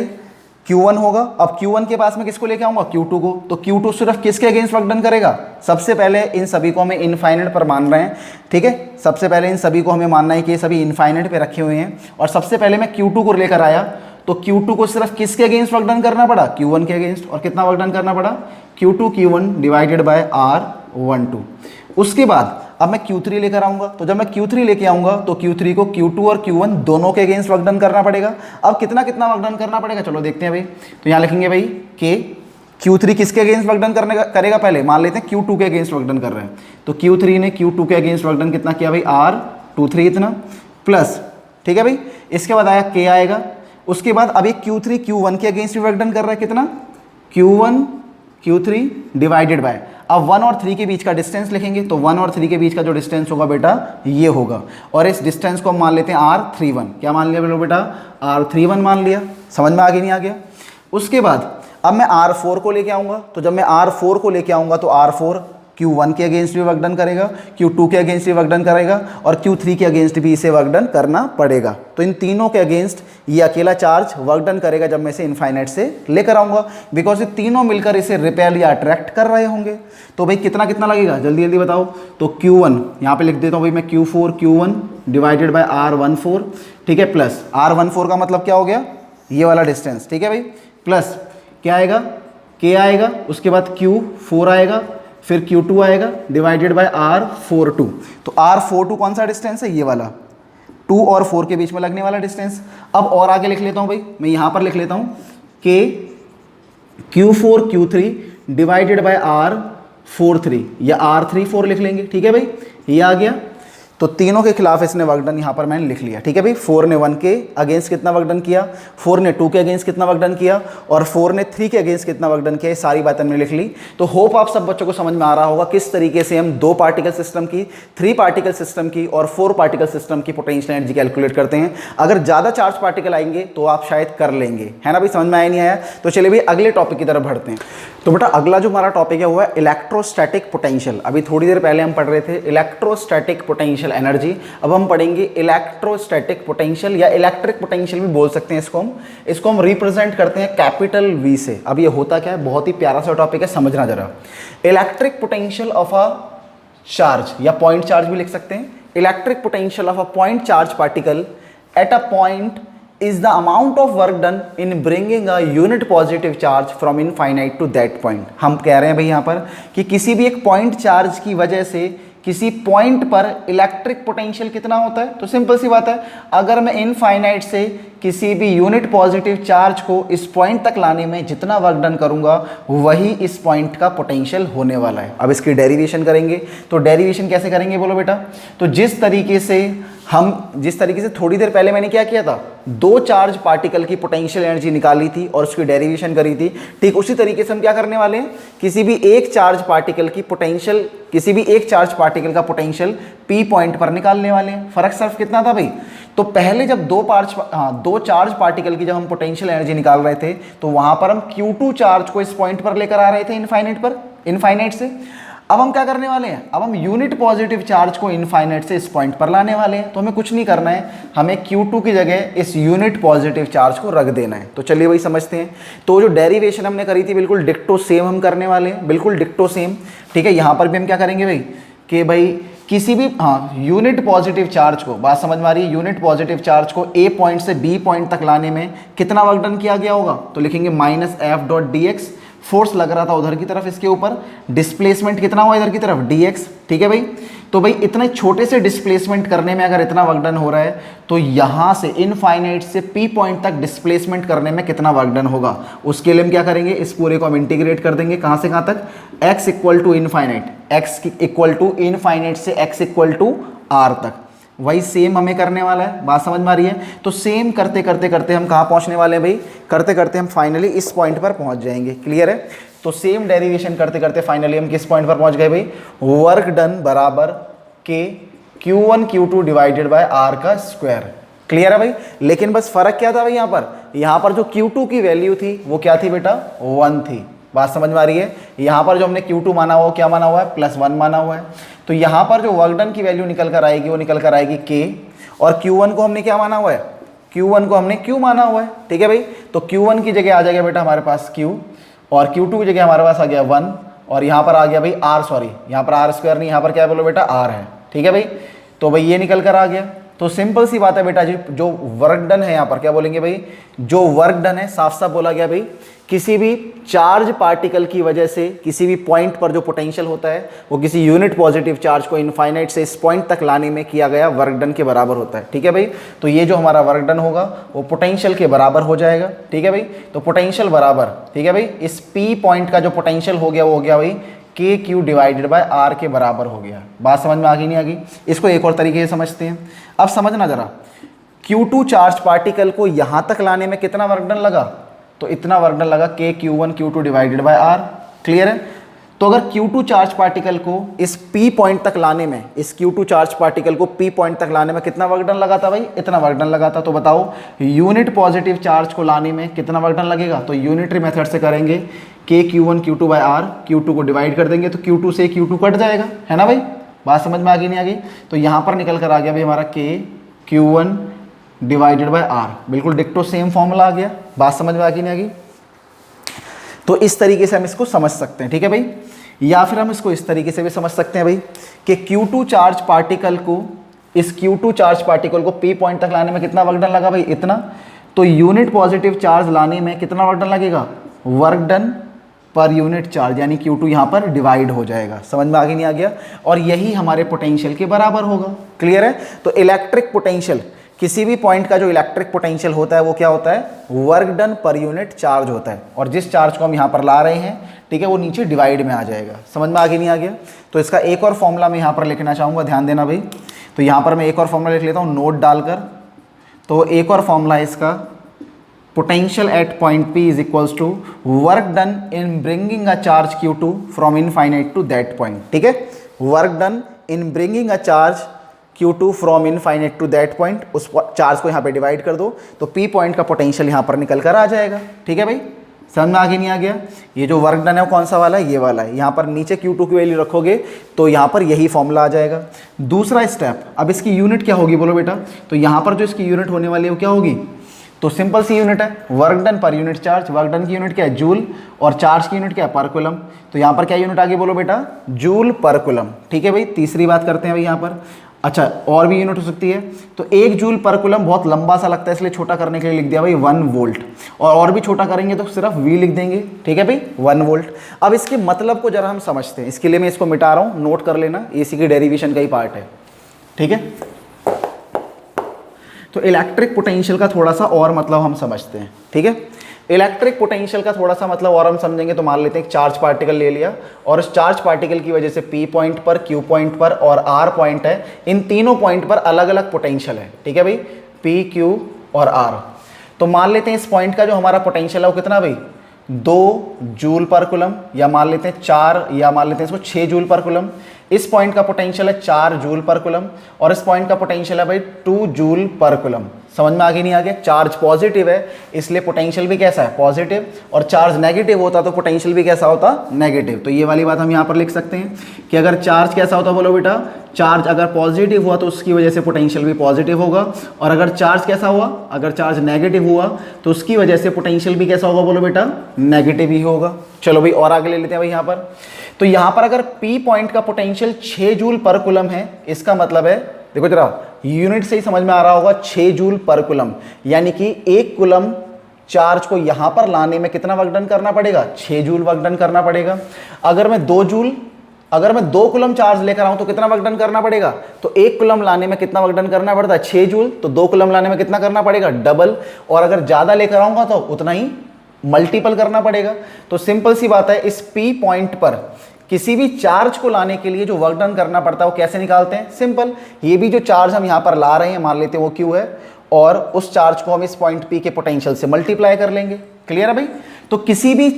Q1 होगा। अब Q1 के पास में किसको लेके आऊंगा? Q2 को। तो Q2 सिर्फ किसके अगेंस्ट वर्क डन करेगा? सबसे पहले इन सभी को हमें इनफाइनाइट पर मान रहे हैं, ठीक है। सबसे पहले इन सभी को हमें मानना है कि ये सभी इनफाइनाइट पे रखे हुए हैं। और सबसे पहले मैं Q2 को लेकर आया तो Q2 को सिर्फ किसके अगेंस्ट वर्क डन करना पड़ा? Q1 के अगेंस्ट। और कितना वर्क डन करना पड़ा? Q2 Q1 divided by R12। उसके बाद अब मैं Q3 लेकर आऊंगा, तो जब मैं Q3 लेके आऊंगा तो Q3 को Q2 और Q1 दोनों के अगेंस्ट वर्क डन करना पड़ेगा। अब कितना कितना वर्क डन करना पड़ेगा, चलो देखते हैं भाई। तो यहाँ लिखेंगे भाई कि Q3 किसके अगेंस्ट वर्क डन करेगा, पहले मान लेते हैं Q2 के अगेंस्ट वर्क डन कर रहे हैं, तो Q3 ने Q2 के अगेंस्ट वर्क डन कितना किया भाई, R23 इतना प्लस, ठीक है भाई। इसके बाद आया K आएगा, उसके बाद अब ये Q3 Q1 के अगेंस्ट वर्क डन कर रहा है, कितना Q1 Q3 डिवाइडेड बाय, अब 1 और 3 के बीच का डिस्टेंस लिखेंगे, तो 1 और 3 के बीच का जो डिस्टेंस होगा बेटा ये होगा, और इस डिस्टेंस को हम मान लेते हैं R31। क्या मान लिया बेटा, R31 मान लिया। समझ में आ गया नहीं आ गया। उसके बाद अब मैं R4 को लेके आऊँगा, तो जब मैं R4 को लेके आऊँगा तो R4 Q1 के अगेंस्ट भी वर्क डन करेगा, Q2 के अगेंस्ट भी वर्क डन करेगा, और Q3 के अगेंस्ट भी इसे वर्क डन करना पड़ेगा। तो इन तीनों के अगेंस्ट ये अकेला चार्ज वर्क डन करेगा जब मैं इसे इनफाइनाइट से लेकर आऊँगा, बिकॉज ये तीनों मिलकर इसे रिपेल या अट्रैक्ट कर रहे होंगे। तो भाई कितना कितना लगेगा, जल्दी जल्दी बताओ। तो Q1 यहाँ पे लिख देता हूँ भाई मैं, Q4 Q1 divided by R14, ठीक है, प्लस R14 का मतलब क्या हो गया, ये वाला डिस्टेंस, ठीक है भाई, प्लस क्या आएगा, K आएगा, उसके बाद Q4 आएगा, फिर Q2 आएगा डिवाइडेड बाय R42। तो R42 कौन सा डिस्टेंस है, ये वाला 2 और 4 के बीच में लगने वाला डिस्टेंस। अब और आगे लिख लेता हूँ भाई, मैं यहाँ पर लिख लेता हूँ कि Q4 Q3 divided by R43 या R34 लिख लेंगे, ठीक है भाई, ये आ गया। तो तीनों के खिलाफ इसने वर्क डन यहाँ पर मैंने लिख लिया, ठीक है भाई। 4 ने 1 के अगेंस्ट कितना वर्क डन किया, 4 ने 2 के अगेंस्ट कितना वर्क डन किया, और 4 ने 3 के अगेंस्ट कितना वर्क डन किया, ये सारी बातें हमने लिख ली। तो होप आप सब बच्चों को समझ में आ रहा होगा किस तरीके से हम 2 पार्टिकल सिस्टम की, 3 पार्टिकल सिस्टम की और 4 पार्टिकल सिस्टम की पोटेंशियल एनर्जी कैलकुलेट करते हैं। अगर ज़्यादा चार्ज पार्टिकल आएंगे तो आप शायद कर लेंगे, है ना भाई, समझ में आया नहीं आया। तो चलिए भाई अगले टॉपिक की तरफ बढ़ते हैं। तो बेटा अगला जो हमारा टॉपिक है वो है इलेक्ट्रोस्टैटिक पोटेंशियल। अभी थोड़ी देर पहले हम पढ़ रहे थे इलेक्ट्रोस्टैटिक पोटेंशियल एनर्जी, अब हम पढ़ेंगे इलेक्ट्रोस्टैटिक पोटेंशियल या इलेक्ट्रिक पोटेंशियल भी बोल सकते हैं इसको हम रिप्रेजेंट करते हैं कैपिटल V से। अब ये होता क्या है, बहुत ही प्यारा सा टॉपिक है, समझना जरा। Electric potential of a charge या पॉइंट चार्ज भी लिख सकते हैं। Electric potential of a point charge particle at a point is the amount of work done in bringing a unit positive charge from infinite to that point। हम कह रहे हैं भाई यहाँ पर कि किसी भी एक पॉइंट चार्ज की वजह से किसी पॉइंट पर इलेक्ट्रिक पोटेंशियल कितना होता है। तो सिंपल सी बात है, अगर मैं इनफाइनाइट से किसी भी यूनिट पॉजिटिव चार्ज को इस पॉइंट तक लाने में जितना वर्क डन करूंगा वही इस पॉइंट का पोटेंशियल होने वाला है। अब इसकी डेरिवेशन करेंगे, तो डेरिवेशन कैसे करेंगे बोलो बेटा। तो जिस तरीके से थोड़ी देर पहले मैंने क्या किया था, 2 चार्ज पार्टिकल की पोटेंशियल एनर्जी निकाली थी और उसकी डेरिवेशन करी थी, ठीक उसी तरीके से हम क्या करने वाले हैं, किसी भी एक चार्ज पार्टिकल का पोटेंशियल P पॉइंट पर निकालने वाले हैं। फर्क सिर्फ कितना था भाई, तो पहले जब 2 चार्ज पार्टिकल की जब हम पोटेंशियल एनर्जी निकाल रहे थे तो वहां पर हम Q2 चार्ज को इस पॉइंट पर लेकर आ रहे थे इनफाइनाइट से। अब हम क्या करने वाले हैं, अब हम यूनिट पॉजिटिव चार्ज को इनफाइनाइट से इस पॉइंट पर लाने वाले हैं। तो हमें कुछ नहीं करना है, हमें Q2 की जगह इस यूनिट पॉजिटिव चार्ज को रख देना है। तो चलिए वही समझते हैं। तो जो डेरिवेशन हमने करी थी बिल्कुल डिक्टो सेम हम करने वाले हैं, बिल्कुल डिक्टो सेम, ठीक है। यहाँ पर भी हम क्या करेंगे भाई कि भाई किसी भी यूनिट पॉजिटिव चार्ज को, बात समझ में आ रही है, यूनिट पॉजिटिव चार्ज को A पॉइंट से B पॉइंट तक लाने में कितना वर्क डन किया गया होगा। तो लिखेंगे -F.dx, फोर्स लग रहा था उधर की तरफ इसके ऊपर, डिस्प्लेसमेंट कितना हुआ इधर की तरफ dx, ठीक है भाई। तो भाई इतने छोटे से डिस्प्लेसमेंट करने में अगर इतना वर्क डन हो रहा है तो यहाँ से इनफाइनाइट से P पॉइंट तक डिस्प्लेसमेंट करने में कितना वर्क डन होगा। उसके लिए हम क्या करेंगे, इस पूरे को हम इंटीग्रेट कर देंगे, कहाँ से कहाँ तक, x equal to infinite, x equal to infinite से x इक्वल टू r तक। वही सेम हमें करने वाला है, बात समझ में आ रही है। तो सेम करते करते करते हम कहाँ पहुँचने वाले हैं भाई, करते करते हम फाइनली इस पॉइंट पर पहुँच जाएंगे। क्लियर है। तो सेम डेरिवेशन करते करते फाइनली हम किस पॉइंट पर पहुँच गए भाई, वर्क डन बराबर के Q1 Q2 divided by R का स्क्वायर। क्लियर है भाई। लेकिन बस फर्क क्या था भाई, यहाँ पर जो Q2 की वैल्यू थी वो क्या थी बेटा, 1 थी। बात समझ में आ रही है। यहाँ पर जो हमने Q2 माना हुआ क्या माना हुआ है, +1 माना हुआ है। तो यहाँ पर जो वर्क डन की वैल्यू निकल कर आएगी वो निकल कर आएगी K, और Q1 को हमने क्या माना हुआ है, Q1 को हमने Q माना हुआ है, ठीक है भाई। तो Q1 की जगह आ जाएगा बेटा हमारे पास Q, और Q2 की जगह हमारे पास आ गया 1, और यहाँ पर आ गया भाई R, सॉरी यहाँ पर R स्क्वायर नहीं, यहाँ पर क्या बोलो बेटा R है, ठीक है भाई। तो भाई ये निकल कर आ गया। तो सिंपल सी बात है बेटा जी, जो वर्क डन है यहाँ पर क्या बोलेंगे भाई, जो वर्क डन है, साफ साफ बोला गया भाई, किसी भी चार्ज पार्टिकल की वजह से किसी भी पॉइंट पर जो पोटेंशियल होता है वो किसी यूनिट पॉजिटिव चार्ज को इनफाइनाइट से इस पॉइंट तक लाने में किया गया वर्क डन के बराबर होता है। ठीक है भाई, तो ये जो हमारा वर्क डन होगा वो पोटेंशियल के बराबर हो जाएगा। ठीक है भाई, तो पोटेंशियल बराबर, ठीक है भाई, इस पी पॉइंट का जो पोटेंशियल हो गया वो हो गया भाई के क्यू डिवाइडेड बाय आर के बराबर हो गया। बात समझ में आ गई नहीं आ गई? इसको एक और तरीके से समझते हैं। अब समझना जरा, Q2 चार्ज पार्टिकल को यहां तक लाने में कितना वर्क डन लगा, तो इतना वर्क डन लगा के Q1 Q2 divided by are. Clear है? तो अगर Q2 चार्ज पार्टिकल को इस P पॉइंट तक लाने में, इस Q2 चार्ज पार्टिकल को P पॉइंट तक लाने में कितना वर्क डन लगा था भाई, इतना वर्क डन लगा था। तो बताओ यूनिट पॉजिटिव चार्ज को लाने में कितना वर्क डन लगेगा, तो यूनिटरी मेथड से करेंगे के Q1 Q2 bye are, Q2 को डिवाइड कर देंगे तो Q2 से Q2 कट जाएगा, है ना भाई? बात समझ में आ गई नहीं आ गई? तो यहाँ पर निकल कर आ गया भाई हमारा के Q1 डिवाइडेड बाय आर, बिल्कुल डिक्टो सेम फॉर्मूला आ गया। बात समझ में आ गई नहीं आ गई? तो इस तरीके से हम इसको समझ सकते हैं। ठीक है भाई, या फिर हम इसको इस तरीके से भी समझ सकते हैं भाई कि Q2 चार्ज पार्टिकल को, इस Q2 चार्ज पार्टिकल को P पॉइंट तक लाने में कितना वर्क डन लगा भाई, इतना। तो यूनिट पॉजिटिव चार्ज लाने में कितना वर्क डन लगेगा, work done per unit charge, यानी Q2 यहाँ पर डिवाइड हो जाएगा। समझ में आगे नहीं आ गया? और यही हमारे पोटेंशियल के बराबर होगा। क्लियर है? तो इलेक्ट्रिक पोटेंशियल, किसी भी पॉइंट का जो इलेक्ट्रिक पोटेंशियल होता है वो क्या होता है, work done per unit charge होता है। और जिस चार्ज को हम यहाँ पर ला रहे हैं, ठीक है, वो नीचे डिवाइड में आ जाएगा। समझ में आगे नहीं आ गया? तो इसका एक और फॉर्मूला मैं यहाँ पर लिखना चाहूँगा, ध्यान देना भाई। तो यहाँ पर मैं एक और फॉर्मूला लिख लेता हूँ नोट डालकर। तो एक और फॉर्मूला है इसका, potential at point P is equals to work done in bringing a charge Q2 from infinite to that point. ठीक है, work done in bringing a charge Q2 from infinite to that point, उस charge को यहाँ पे divide कर दो तो P point का पोटेंशियल यहाँ पर निकल कर आ जाएगा। ठीक है भाई, समझ में आगे नहीं आ गया? ये जो वर्क डन है वो कौन सा वाला है, ये वाला है। यहाँ पर नीचे Q2 की वैल्यू रखोगे तो यहाँ पर यही फॉर्मूला आ जाएगा। दूसरा स्टेप, अब इसकी यूनिट क्या होगी बोलो बेटा, तो यहाँ पर जो इसकी यूनिट होने वाली है वो क्या होगी, तो सिंपल सी यूनिट है, work done per unit charge. Work done की यूनिट क्या है, जूल, और चार्ज की यूनिट क्या है, पर कूलम। तो यहाँ पर क्या यूनिट आगे बोलो बेटा, जूल पर कूलम। ठीक है भाई, तीसरी बात करते हैं भाई यहाँ पर। अच्छा, और भी यूनिट हो सकती है, तो 1 जूल पर कूलम बहुत लंबा सा लगता है, इसलिए छोटा करने के लिए लिख दिया भाई 1 वोल्ट। और भी छोटा करेंगे तो सिर्फ V लिख देंगे। ठीक है भाई, 1 वोल्ट। अब इसके मतलब को जरा हम समझते हैं, इसके लिए मैं इसको मिटा रहा हूँ, नोट कर लेना, AC की डेरिवेशन का ही पार्ट है। ठीक है, तो इलेक्ट्रिक पोटेंशियल का थोड़ा सा और मतलब हम समझते हैं। ठीक है, इलेक्ट्रिक पोटेंशियल का थोड़ा सा मतलब और हम समझेंगे तो मान लेते हैं एक चार्ज पार्टिकल ले लिया, और उस चार्ज पार्टिकल की वजह से P पॉइंट पर, Q पॉइंट पर और R पॉइंट है, इन तीनों पॉइंट पर अलग अलग पोटेंशियल है। ठीक है भाई, P, Q और R। तो मान लेते हैं इस पॉइंट का जो हमारा पोटेंशियल है वो कितना भाई, 2 जूल पर कूलम, या मान लेते हैं 4, या मान लेते हैं इसको 6 जूल पर कूलम। इस पॉइंट का पोटेंशियल है 4 जूल पर कूलम, और इस पॉइंट का पोटेंशियल है भाई 2 जूल पर कूलम। समझ में आगे नहीं आ गया? चार्ज पॉजिटिव है इसलिए पोटेंशियल भी कैसा है, पॉजिटिव, और चार्ज नेगेटिव होता तो पोटेंशियल भी कैसा होता, नेगेटिव। तो ये वाली बात हम यहाँ पर लिख सकते हैं कि अगर चार्ज कैसा होता, बोलो बेटा, चार्ज अगर पॉजिटिव हुआ तो उसकी वजह से पोटेंशियल भी पॉजिटिव होगा, और अगर चार्ज कैसा हुआ, अगर चार्ज नेगेटिव हुआ तो उसकी वजह से पोटेंशियल भी कैसा होगा, बोलो बेटा, नेगेटिव ही होगा। चलो भाई, और आगे ले लेते हैं भाई यहाँ पर। तो यहाँ पर अगर P पॉइंट का पोटेंशियल 6 जूल पर कूलम है, इसका मतलब है, देखो जरा यूनिट से ही समझ में आ रहा होगा, 6 जूल पर कूलम, यानी कि 1 कूलम चार्ज को यहां पर लाने में कितना वर्क डन करना पड़ेगा, 6 जूल वर्क डन करना पड़ेगा। अगर मैं 2 कूलम चार्ज लेकर आऊं तो कितना वर्क डन करना पड़ेगा, तो 1 कूलम लाने में कितना वर्क डन करना पड़ता है, 6 जूल, तो 2 कूलम लाने में कितना करना पड़ेगा, डबल। और अगर ज्यादा लेकर आऊंगा तो उतना ही मल्टीपल करना पड़ेगा। तो सिंपल सी बात है, इस P पॉइंट पर किसी भी चार्ज को लाने के लिए जो वर्क डन करना पड़ता है वो कैसे निकालते हैं, सिंपल। ये भी जो चार्ज हम यहाँ पर ला रहे हैं, मान लेते हैं वो Q है, और उस चार्ज को हम इस पॉइंट P के पोटेंशियल से मल्टीप्लाई कर लेंगे। क्लियर है भाई? तो किसी भी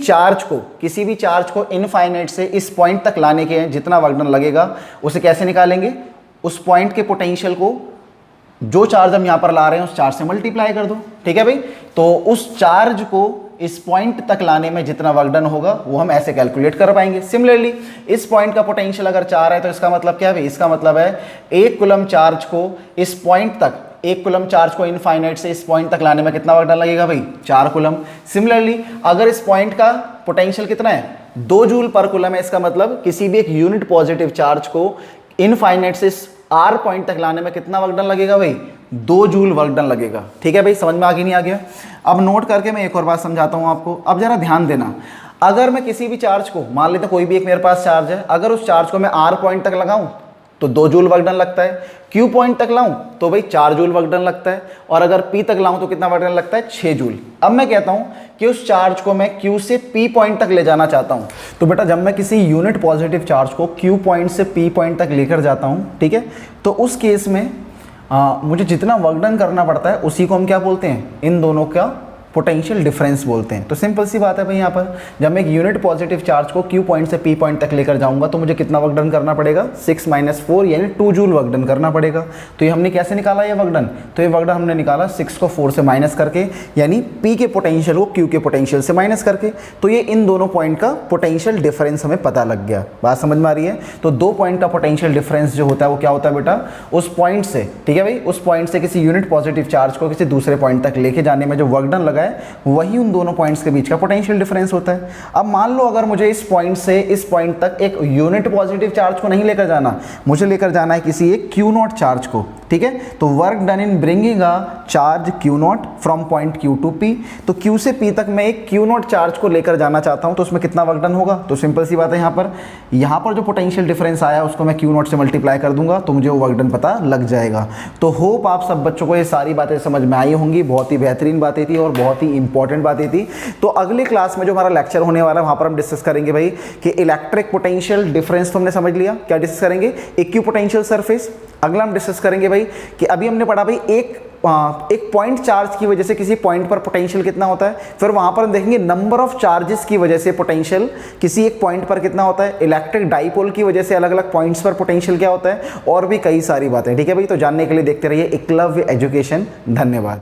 चार्ज को इनफाइनाइट से इस पॉइंट तक लाने के जितना वर्क डन लगेगा उसे कैसे निकालेंगे, उस पॉइंट के पोटेंशियल को जो चार्ज हम यहाँ पर ला रहे हैं उस चार्ज से मल्टीप्लाई कर दो। ठीक है भाई? तो उस चार्ज को इस पॉइंट तक लाने में जितना वर्क डन होगा वो हम ऐसे कैलकुलेट कर पाएंगे। सिमिलरली इस पॉइंट का पोटेंशियल अगर 4 है तो इसका मतलब क्या है, इसका मतलब है 1 कूलम चार्ज को इस पॉइंट तक, 1 कूलम चार्ज को इनफाइनाइट से इस पॉइंट तक लाने में कितना वर्क डन लगेगा भाई, 4 कूलम। सिमिलरली अगर इस पॉइंट का पोटेंशियल कितना है, 2 जूल पर कूलम है, इसका मतलब किसी भी एक यूनिट पॉजिटिव चार्ज को इनफाइनाइट से इस R पॉइंट तक लाने में कितना वर्क डन लगेगा भाई, 2 जूल वर्क डन लगेगा। ठीक है भाई, समझ में आ गया नहीं आ गया? अब नोट करके मैं एक और बात समझाता हूँ आपको। अब जरा ध्यान देना, अगर मैं किसी भी चार्ज को, मान लेते कोई भी एक मेरे पास चार्ज है, अगर उस चार्ज को मैं R पॉइंट तक लगाऊं तो 2 जूल वर्क डन लगता है, Q पॉइंट तक लाऊं तो भाई 4 जूल वर्क डन लगता है, और अगर P तक लाऊं तो कितना वर्क डन लगता है, 6 जूल। अब मैं कहता हूं कि उस चार्ज को मैं Q से P पॉइंट तक ले जाना चाहता हूं, तो बेटा जब मैं किसी यूनिट पॉजिटिव चार्ज को Q पॉइंट से P पॉइंट तक लेकर जाता हूं, ठीक है, तो उस केस में मुझे जितना वर्क डन करना पड़ता है उसी को हम क्या बोलते हैं, इन दोनों का पोटेंशियल डिफरेंस बोलते हैं। तो सिंपल सी बात है भाई, यहाँ पर जब मैं एक यूनिट पॉजिटिव चार्ज को Q पॉइंट से P पॉइंट तक लेकर जाऊंगा तो मुझे कितना वर्क डन करना पड़ेगा, 6 - 4 यानी 2 जूल वर्क डन करना पड़ेगा। तो ये हमने कैसे निकाला ये वर्क डन, तो ये वर्क डन हमने निकाला 6 को 4 से माइनस करके, यानी P के पोटेंशियल को Q के पोटेंशियल से माइनस करके। तो ये इन दोनों पॉइंट का पोटेंशियल डिफरेंस हमें पता लग गया। बात समझ में आ रही है? तो 2 पॉइंट का पोटेंशियल डिफरेंस जो होता है वो क्या होता है बेटा, उस पॉइंट से, ठीक है भाई, उस पॉइंट से किसी यूनिट पॉजिटिव चार्ज को किसी दूसरे पॉइंट तक लेके जाने में जो वर्क डन लगा है वही उन दोनों पॉइंट्स के बीच का पोटेंशियल डिफरेंस होता है। अब मान लो अगर मुझे इस पॉइंट से इस पॉइंट तक एक यूनिट पॉजिटिव चार्ज को नहीं लेकर जाना, मुझे लेकर जाना है किसी एक Q नॉट चार्ज को, ठीक है, तो work done in bringing a charge Q not from point Q to P, तो Q से P तक मैं एक Q नॉट चार्ज को लेकर जाना चाहता हूं, तो उसमें कितना वर्क डन होगा, तो सिंपल सी बात है, यहाँ पर जो पोटेंशियल डिफरेंस आया उसको मैं Q नॉट से मल्टीप्लाई कर दूंगा तो मुझे वो वर्क डन पता लग जाएगा। तो होप आप सब बच्चों को ये सारी बातें समझ में आई होंगी। बहुत ही बेहतरीन बातें थी और बहुत ही इंपॉर्टेंट बातें थी। तो अगली क्लास में जो हमारा लेक्चर होने वाला है वहां पर हम डिस्कस करेंगे भाई कि इलेक्ट्रिक पोटेंशियल डिफरेंस तो हमने समझ लिया, क्या डिस्कस करेंगे, इक्विपोटेंशियल सरफेस। अगला हम डिस्कस करेंगे भाई कि अभी हमने पढ़ा भाई एक पॉइंट चार्ज की वजह से किसी पॉइंट पर पोटेंशियल कितना होता है, फिर वहां पर हम देखेंगे नंबर ऑफ चार्जेस की वजह से पोटेंशियल किसी एक पॉइंट पर कितना होता है, इलेक्ट्रिक डाइपोल की वजह से अलग अलग पॉइंट्स पर पोटेंशियल क्या होता है, और भी कई सारी बातें। ठीक है भाई, तो जानने के लिए देखते रहिए एकलव्य एजुकेशन। धन्यवाद।